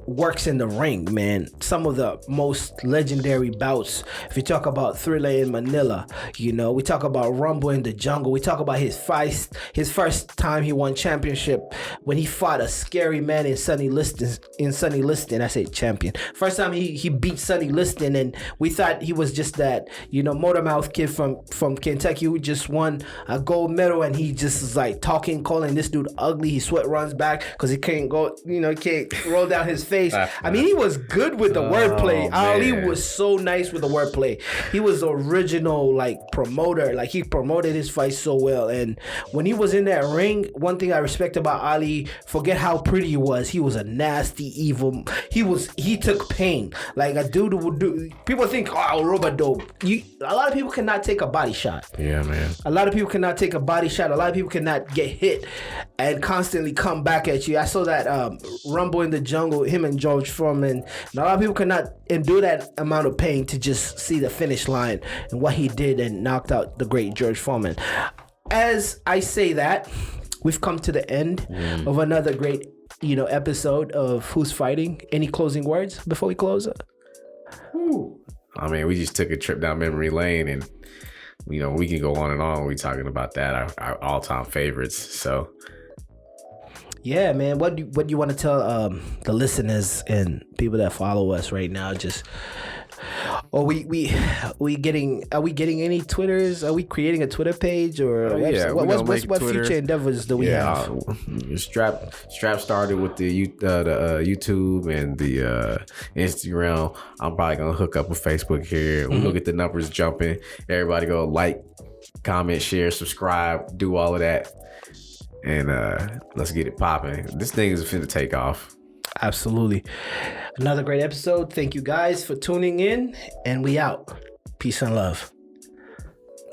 works in the ring, man. Some of the most legendary bouts. If you talk about Thriller in Manila, we talk about Rumble in the Jungle. We talk about his first time he won championship when he fought a scary man in Sonny Liston. I say champion. First time he beat Sonny Liston, and we thought he was just that, motor mouth kid from Kentucky who just won a gold medal, and he just is like calling this dude ugly. His sweat runs back because he can't go, can't roll down his face. I mean, he was good with the wordplay. Ali was so nice with the wordplay. He was the original promoter. He promoted his fight so well. And when he was in that ring, one thing I respect about Ali, forget how pretty he was. He was a nasty, evil. He took pain. Like a dude would do. People think, robo-dope. A lot of people cannot take a body shot. Yeah, man. A lot of people cannot take a body shot. A lot of people cannot get hit and constantly come back at you. I saw that Rumble in the Jungle, him and George Foreman. And a lot of people cannot endure that amount of pain to just see the finish line and what he did and knocked out the great George Foreman. As I say that, we've come to the end of another great, episode of Who's Fighting. Any closing words before we close up? I mean, we just took a trip down memory lane, and we can go on and on. We talking about that, our all-time favorites. So. Yeah, man. What do you want to tell the listeners and people that follow us right now? Just, are we getting any Twitters? Are we creating a Twitter page or what future endeavors do we have? Strap started with the YouTube and the Instagram. I'm probably gonna hook up with Facebook here. We're gonna get the numbers jumping. Everybody go like, comment, share, subscribe, do all of that. And let's get it popping. This thing is finna take off. Absolutely. Another great episode. Thank you guys for tuning in, and we out. Peace and love.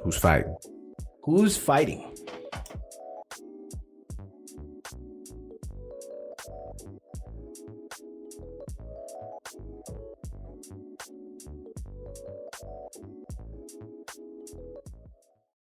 Who's fighting? Who's fighting?